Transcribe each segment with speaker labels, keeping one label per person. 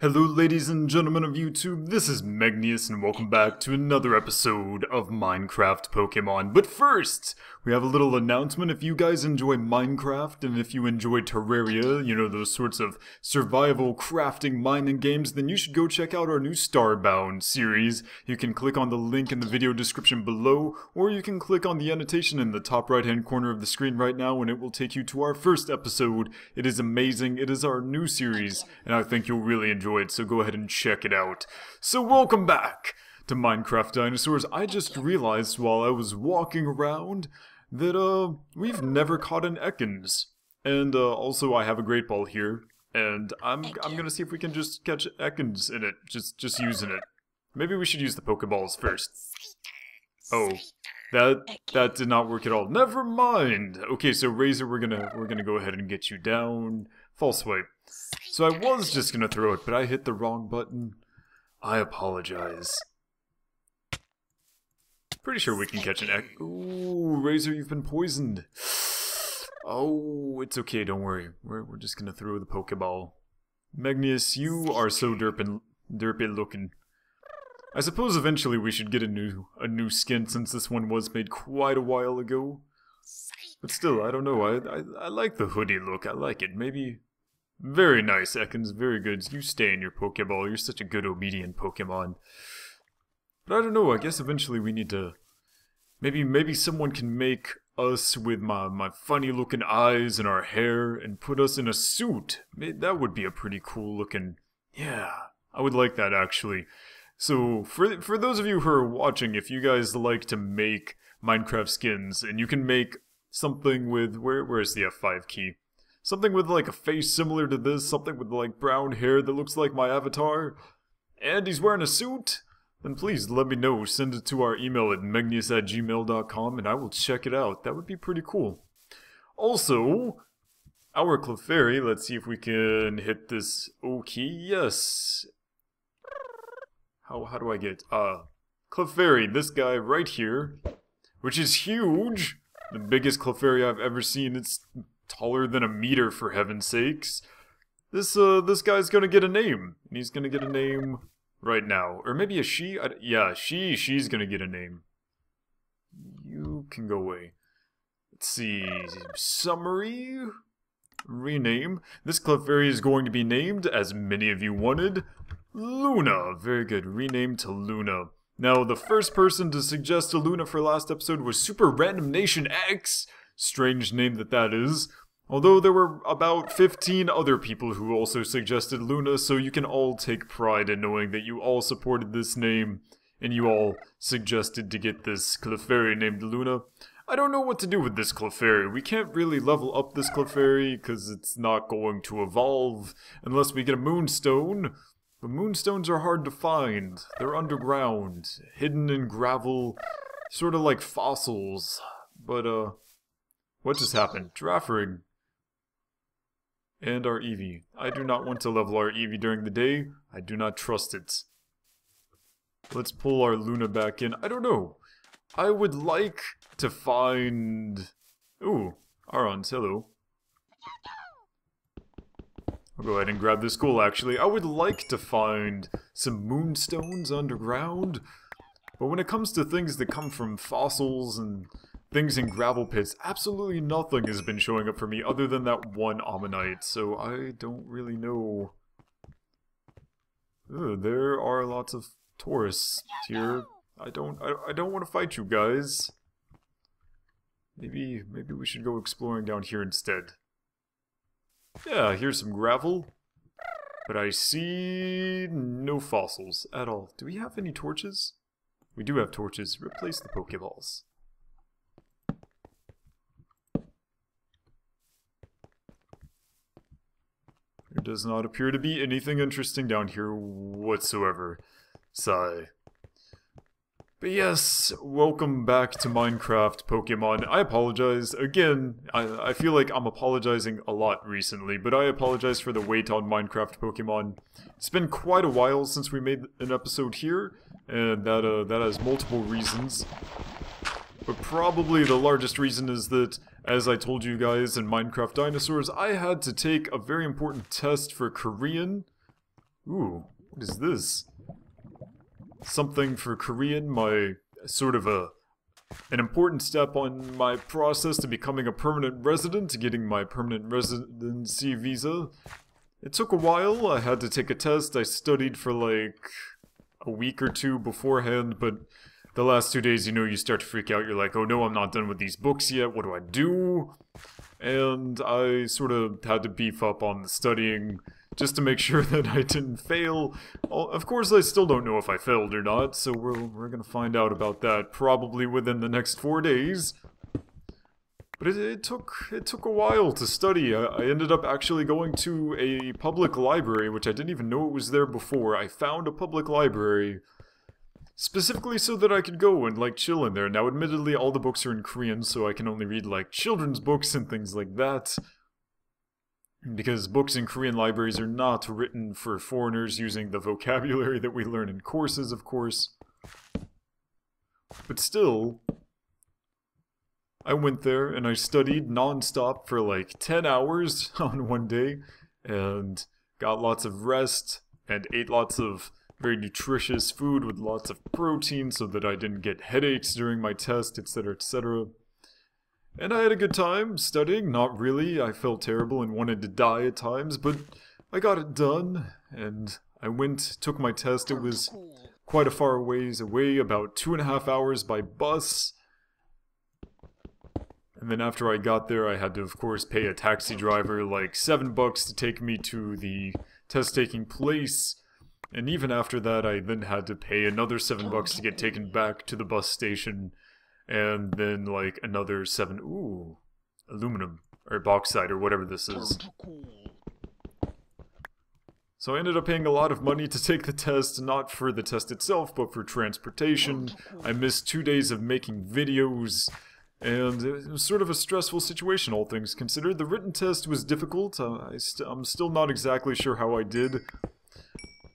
Speaker 1: Hello ladies and gentlemen of YouTube, this is Megneous and welcome back to another episode of Minecraft Pokemon. But first, we have a little announcement. If you guys enjoy Minecraft and if you enjoy Terraria, you know, those sorts of survival crafting mining games, then you should go check out our new Starbound series. You can click on the link in the video description below, or you can click on the annotation in the top right hand corner of the screen right now and it will take you to our first episode. It is amazing, it is our new series, and I think you'll really enjoy it, so go ahead and check it out. So welcome back to Minecraft Dinosaurs. I just realized while I was walking around that we've never caught an Ekans. And also I have a Great Ball here, and I'm gonna see if we can just catch Ekans in it, just using it. Maybe we should use the Pokeballs first. Oh, that did not work at all. Never mind. Okay, so Razor, we're gonna go ahead and get you down. False swipe. So I was just gonna throw it, but I hit the wrong button. I apologize. Pretty sure we can catch an egg. Ooh, Razor, you've been poisoned. Oh, it's okay, don't worry. We're just gonna throw the Pokeball. Megneous, you are so derpy looking. I suppose eventually we should get a new skin, since this one was made quite a while ago. But still, I don't know. I like the hoodie look. I like it. Maybe. Very nice, Ekans. Very good. You stay in your Pokeball. You're such a good, obedient Pokemon. But I don't know. I guess eventually we need to. Maybe someone can make us with my funny-looking eyes and our hair and put us in a suit. That would be a pretty cool looking. Yeah, I would like that actually. So for those of you who are watching, if you guys like to make Minecraft skins, and you can make something with where's the F5 key? Something with like a face similar to this, something with like brown hair that looks like my avatar, and he's wearing a suit, then please let me know. Send it to our email at megneous@gmail.com and I will check it out. That would be pretty cool. Also, our Clefairy, let's see if we can hit this O key. Yes. How do I get Clefairy, this guy right here, which is huge. The biggest Clefairy I've ever seen. It's taller than a meter, for heaven's sakes. This guy's gonna get a name, and he's gonna get a name right now, or maybe a she. Yeah, she's gonna get a name. You can go away. Let's see. Summary. Rename. This Clefairy is going to be named, as many of you wanted, Luna. Very good. Renamed to Luna. Now, the first person to suggest a Luna for last episode was Super Random Nation X. Strange name that is. Although there were about 15 other people who also suggested Luna, so you can all take pride in knowing that you all supported this name, and you all suggested to get this Clefairy named Luna. I don't know what to do with this Clefairy. We can't really level up this Clefairy, because it's not going to evolve unless we get a Moonstone. But Moonstones are hard to find. They're underground, hidden in gravel, sort of like fossils. But, what just happened? Giraffering. And our Eevee. I do not want to level our Eevee during the day. I do not trust it. Let's pull our Luna back in. I don't know. I would like to find... Ooh, Arons, hello. I'll go ahead and grab this goal, actually. I would like to find some Moonstones underground. But when it comes to things that come from fossils and things in gravel pits, absolutely nothing has been showing up for me other than that one Ammonite, so I don't really know. Ugh, there are lots of tourists here. I don't want to fight you guys. Maybe we should go exploring down here instead. Yeah, here's some gravel. But I see no fossils at all. Do we have any torches? We do have torches. Replace the Pokeballs. There does not appear to be anything interesting down here whatsoever. Sigh. But yes, welcome back to Minecraft Pokemon. I apologize. Again, I feel like I'm apologizing a lot recently, but I apologize for the wait on Minecraft Pokemon. It's been quite a while since we made an episode here, and that has multiple reasons. But probably the largest reason is that, as I told you guys in Minecraft Dinosaurs, I had to take a very important test for Korean, Ooh, what is this? Something for Korean, my sort of an important step on my process to becoming a permanent resident, getting my permanent residency visa. It took a while. I had to take a test. I studied for like a week or two beforehand, but the last 2 days, you know, you start to freak out. You're like, oh no, I'm not done with these books yet. What do I do? And I sort of had to beef up on the studying just to make sure that I didn't fail. Of course, I still don't know if I failed or not, so we're gonna find out about that probably within the next 4 days. But it took a while to study. I ended up actually going to a public library, which I didn't even know it was there before. I found a public library specifically so that I could go and like chill in there. Now, admittedly, all the books are in Korean, so I can only read like children's books and things like that. Because books in Korean libraries are not written for foreigners using the vocabulary that we learn in courses, of course. But still, I went there and I studied non-stop for like 10 hours on one day and got lots of rest and ate lots of very nutritious food with lots of protein so that I didn't get headaches during my test, etc., etc. And I had a good time studying. Not really. I felt terrible and wanted to die at times, but I got it done and I took my test. It was quite a far ways away, about 2.5 hours by bus. And then after I got there, I had to, of course, pay a taxi driver like $7 to take me to the test-taking place. And even after that, I then had to pay another $7 to get taken back to the bus station. And then, like, another 7... Ooh. Aluminum. Or bauxite, or whatever this is. So I ended up paying a lot of money to take the test, not for the test itself, but for transportation. I missed 2 days of making videos. And it was sort of a stressful situation, all things considered. The written test was difficult. I'm still not exactly sure how I did.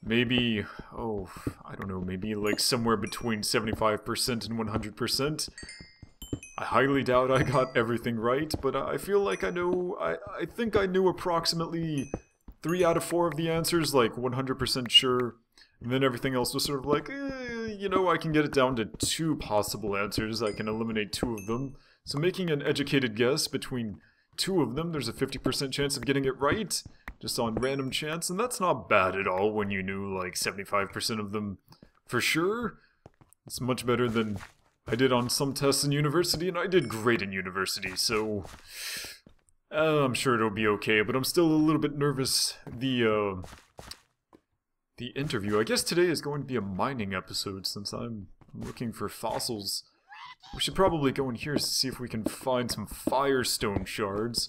Speaker 1: Maybe, I don't know, maybe like somewhere between 75% and 100%. I highly doubt I got everything right, but I feel like I think I knew approximately 3 out of 4 of the answers, like 100% sure. And then everything else was sort of like, you know, I can get it down to 2 possible answers. I can eliminate 2 of them. So making an educated guess between 2 of them, there's a 50% chance of getting it right, just on random chance, and that's not bad at all when you knew like 75% of them for sure. It's much better than I did on some tests in university, and I did great in university, so I'm sure it'll be okay, but I'm still a little bit nervous. The interview, I guess today is going to be a mining episode since I'm looking for fossils. We should probably go in here to see if we can find some firestone shards.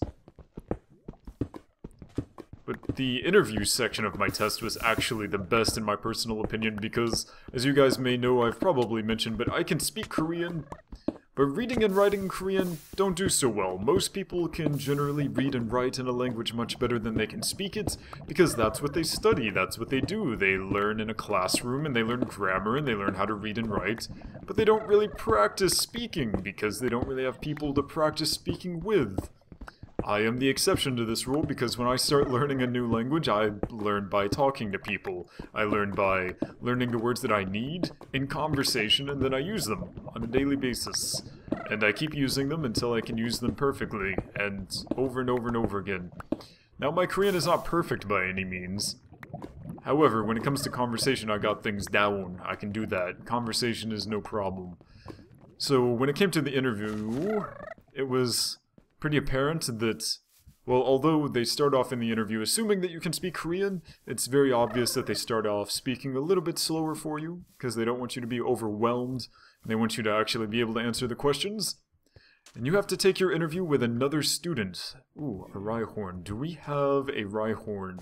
Speaker 1: But the interview section of my test was actually the best in my personal opinion because, as you guys may know, I've probably mentioned, but I can speak Korean, but reading and writing Korean don't do so well. Most people can generally read and write in a language much better than they can speak it, because that's what they study, that's what they do. They learn in a classroom, and they learn grammar, and they learn how to read and write, but they don't really practice speaking, because they don't really have people to practice speaking with. I am the exception to this rule because when I start learning a new language, I learn by talking to people. I learn by learning the words that I need in conversation, and then I use them on a daily basis. And I keep using them until I can use them perfectly, and over and over and over again. Now, my Korean is not perfect by any means. However, when it comes to conversation, I got things down. I can do that. Conversation is no problem. So, when it came to the interview, it was pretty apparent that, well, although they start off in the interview assuming that you can speak Korean, it's very obvious that they start off speaking a little bit slower for you, because they don't want you to be overwhelmed, and they want you to actually be able to answer the questions. And you have to take your interview with another student. Ooh, a Rhyhorn. Do we have a Rhyhorn?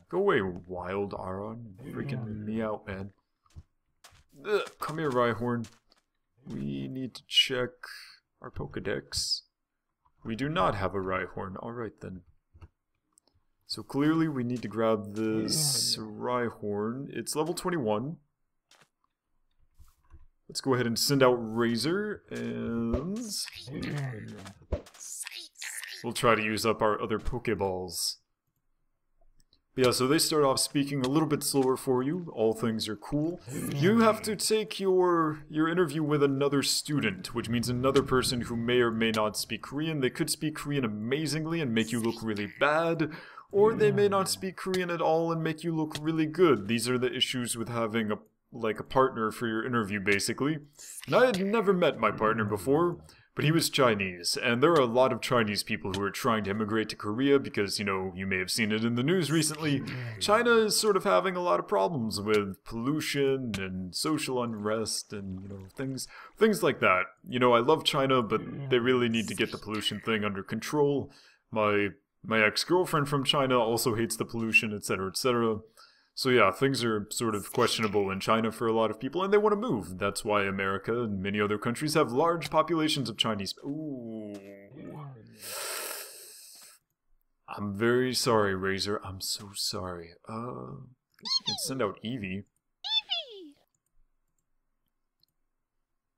Speaker 1: Go away, wild Aron. Freaking me out, man. Ugh, come here, Rhyhorn. We need to check our Pokedex. We do not have a Rhyhorn. Alright then. So clearly we need to grab this Rhyhorn. It's level 21. Let's go ahead and send out Razor, and we'll try to use up our other Pokeballs. But yeah, so they start off speaking a little bit slower for you. All things are cool. You have to take your interview with another student, which means another person who may or may not speak Korean. They could speak Korean amazingly and make you look really bad, or they may not speak Korean at all and make you look really good. These are the issues with having a partner for your interview, basically. And I had never met my partner before, but he was Chinese, and there are a lot of Chinese people who are trying to immigrate to Korea because, you know, you may have seen it in the news recently. China is sort of having a lot of problems with pollution and social unrest and, you know, things like that. You know, I love China, but they really need to get the pollution thing under control. My ex-girlfriend from China also hates the pollution, etc., etc. So yeah, things are sort of questionable in China for a lot of people, and they want to move. That's why America and many other countries have large populations of Chinese. Ooh. I'm very sorry, Razor. I'm so sorry. You can send out Eevee.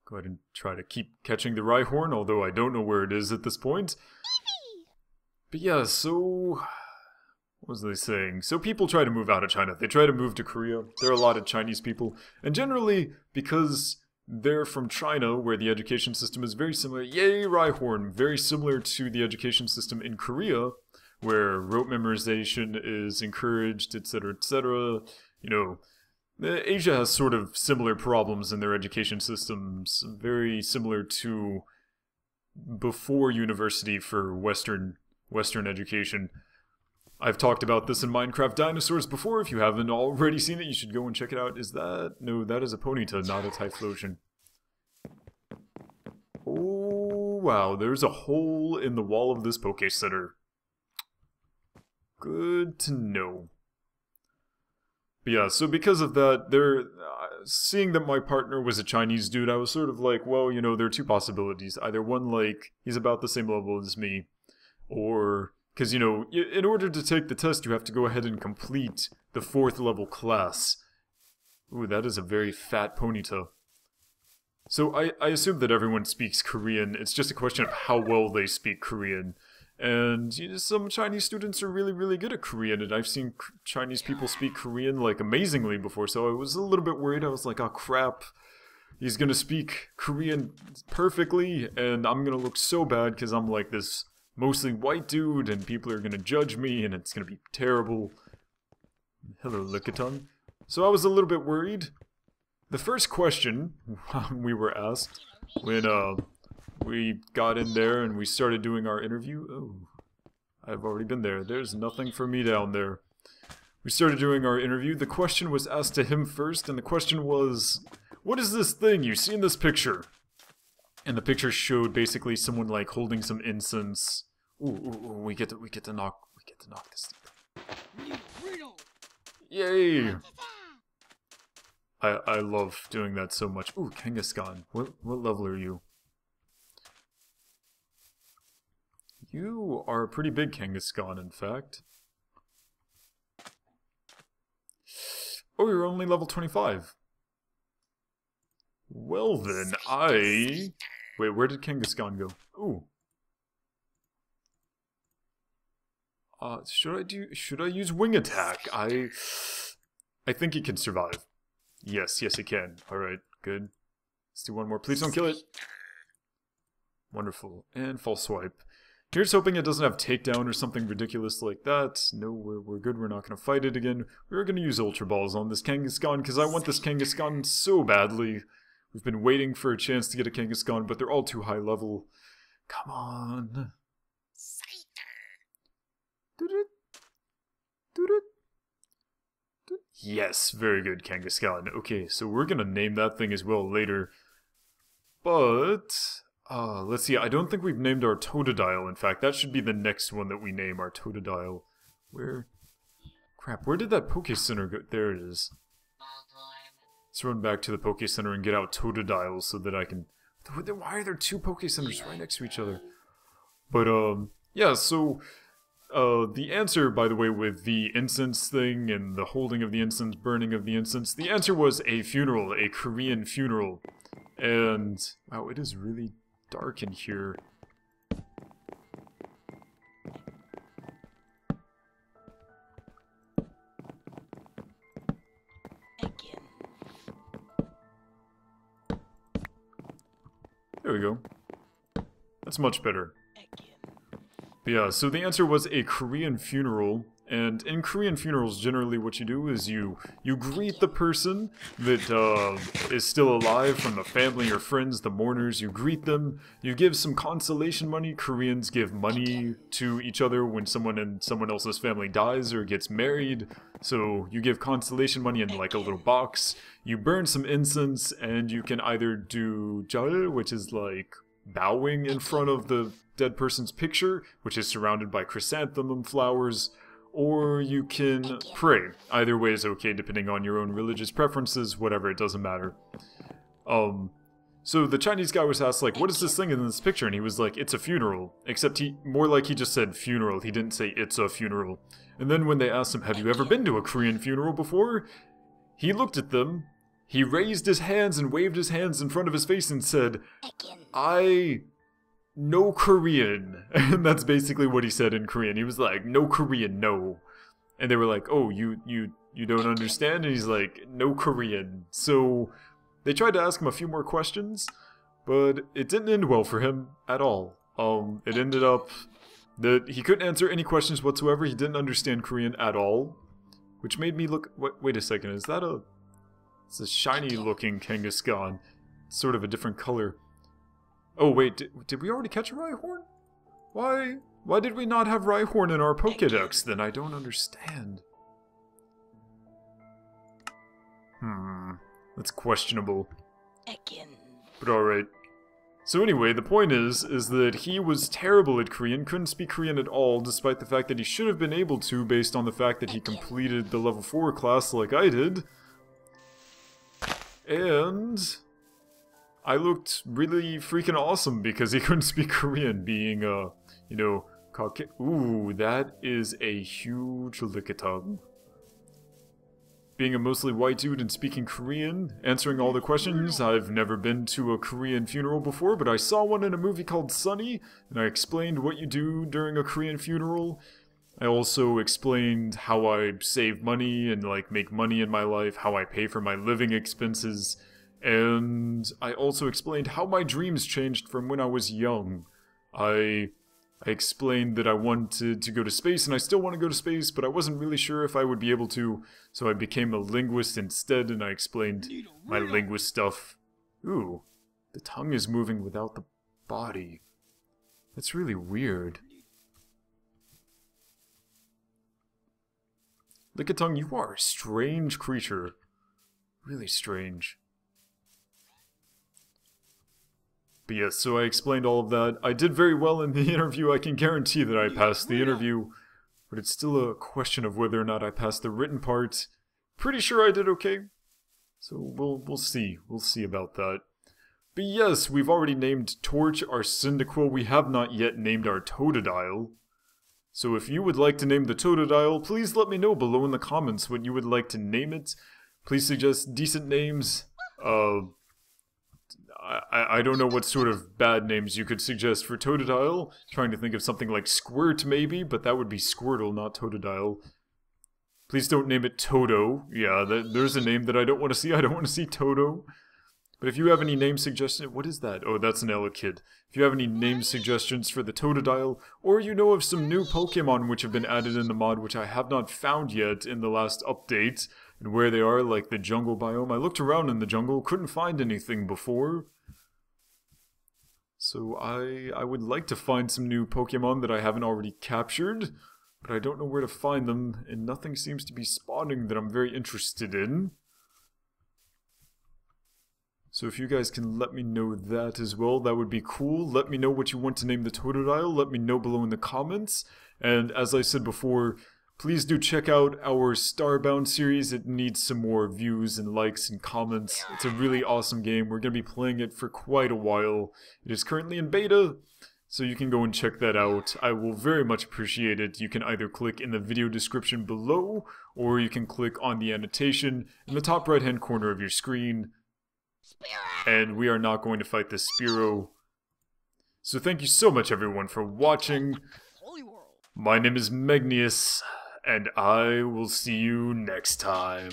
Speaker 1: Go ahead and try to keep catching the Rhyhorn, although I don't know where it is at this point. But yeah, so... what was they saying? So people try to move out of China. They try to move to Korea. There are a lot of Chinese people. And generally, because they're from China, where the education system is very similar, yay, Rhyhorn, very similar to the education system in Korea, where rote memorization is encouraged, etc., etc. You know, Asia has sort of similar problems in their education systems, very similar to before university for Western education. I've talked about this in Minecraft Dinosaurs before. If you haven't already seen it, you should go and check it out. Is that... no, that is a Ponyta, not a Typhlosion. Oh, wow, there's a hole in the wall of this Poké Center. Good to know. But yeah, so because of that, seeing that my partner was a Chinese dude, I was sort of like, well, you know, there are two possibilities. Either one, like, he's about the same level as me, or... because, you know, in order to take the test, you have to go ahead and complete the 4th level class. Ooh, that is a very fat Ponyta. So I assume that everyone speaks Korean. It's just a question of how well they speak Korean. And you know, some Chinese students are really, really good at Korean, and I've seen Chinese people speak Korean, like, amazingly before, so I was a little bit worried. I was like, oh, crap. He's gonna speak Korean perfectly, and I'm gonna look so bad because I'm like this... mostly white dude, and people are gonna judge me, and it's gonna be terrible. Hello, Lickitung. So I was a little bit worried. The first question we were asked when we got in there and we started doing our interview... oh, I've already been there. There's nothing for me down there. We started doing our interview. The question was asked to him first, and the question was, what is this thing you see in this picture? And the picture showed basically someone like holding some incense. Ooh, we get to knock this thing. Yay! I love doing that so much. Ooh, Kangaskhan. What level are you? You are a pretty big Kangaskhan, in fact. Oh, you're only level 25. Well then, wait, where did Kangaskhan go? Ooh. Should I use Wing Attack? I think he can survive. Yes, he can. Alright, good. Let's do one more. Please don't kill it. Wonderful. And False Swipe. Here's hoping it doesn't have Takedown or something ridiculous like that. No, we're good. We're not going to fight it again. We're going to use Ultra Balls on this Kangaskhan because I want this Kangaskhan so badly. We've been waiting for a chance to get a Kangaskhan, but they're all too high level. Come on. Yes, very good, Kangaskhan. Okay, so we're gonna name that thing as well later. But, let's see, I don't think we've named our Totodile. In fact, that should be the next one that we name, our Totodile. Where? Crap, where did that Poke Center go? There it is. Let's run back to the Poke Center and get out Totodile so that I can... why are there two Poke Centers right next to each other? But, yeah, so... the answer, by the way, with the incense thing and the holding of the incense, burning of the incense, the answer was a funeral, a Korean funeral. And, wow, it is really dark in here. There we go. That's much better. But yeah, so the answer was a Korean funeral. And in Korean funerals, generally what you do is you greet the person that is still alive from the family or friends, the mourners. You greet them. You give some consolation money. Koreans give money to each other when someone in someone else's family dies or gets married. So you give consolation money in like a little box. You burn some incense, and you can either do 절, which is like bowing in front of the dead person's picture, which is surrounded by chrysanthemum flowers, or you can pray. Either way is okay, depending on your own religious preferences, whatever, it doesn't matter. So the Chinese guy was asked, like, what is this thing in this picture? And he was like, it's a funeral. Except more like he just said funeral. He didn't say it's a funeral. And then when they asked him, have you ever been to a Korean funeral before? He looked at them, he raised his hands and waved his hands in front of his face and said, I know Korean. And that's basically what he said in Korean. He was like, no Korean, no. And they were like, oh, you don't understand? And he's like, no Korean. So they tried to ask him a few more questions, but it didn't end well for him at all. It ended up that he couldn't answer any questions whatsoever. He didn't understand Korean at all, which made me look... Wait a second, is that a... It's a shiny-looking Kangaskhan. It's sort of a different color. Oh, wait, did we already catch a Rhyhorn? Why did we not have Rhyhorn in our Pokédex, then? I don't understand. That's questionable. But alright. So anyway, the point is that he was terrible at Korean, couldn't speak Korean at all, despite the fact that he should have been able to, based on the fact that he completed the level 4 class like I did. And I looked really freaking awesome because he couldn't speak Korean, being you know, ooh, that is a huge lickitung. Being a mostly white dude and speaking Korean, answering all the questions. I've never been to a Korean funeral before, but I saw one in a movie called Sunny, and I explained what you do during a Korean funeral. I also explained how I save money and like make money in my life, how I pay for my living expenses, and I also explained how my dreams changed from when I was young. I explained that I wanted to go to space, and I still want to go to space, but I wasn't really sure if I would be able to, so I became a linguist instead, and I explained my linguist stuff. Ooh, the tongue is moving without the body. That's really weird. Lickitung, you are a strange creature. Really strange. But yes, so I explained all of that. I did very well in the interview. I can guarantee that I passed the interview. But it's still a question of whether or not I passed the written part. Pretty sure I did okay. So we'll see. We'll see about that. But yes, we've already named Torch our Cyndaquil. We have not yet named our Totodile. So if you would like to name the Totodile, please let me know below in the comments what you would like to name it. Please suggest decent names. I don't know what sort of bad names you could suggest for Totodile. Trying to think of something like Squirt, maybe, but that would be Squirtle, not Totodile. Please don't name it Toto. Yeah, there's a name that I don't want to see. I don't want to see Toto. But if you have any name suggestions... What is that? Oh, that's an Elekid. If you have any name suggestions for the Totodile, or you know of some new Pokemon which have been added in the mod which I have not found yet in the last update, and where they are, like the jungle biome. I looked around in the jungle, couldn't find anything before. So I would like to find some new Pokemon that I haven't already captured, but I don't know where to find them, and nothing seems to be spawning that I'm very interested in. So if you guys can let me know that as well, that would be cool. Let me know what you want to name the Totodile. Let me know below in the comments. And as I said before, please do check out our Starbound series. It needs some more views and likes and comments. It's a really awesome game. We're going to be playing it for quite a while. It is currently in beta, so you can go and check that out. I will very much appreciate it. You can either click in the video description below, or you can click on the annotation in the top right hand corner of your screen. And we are not going to fight this Spearow. So thank you so much everyone for watching. My name is Megneous, and I will see you next time.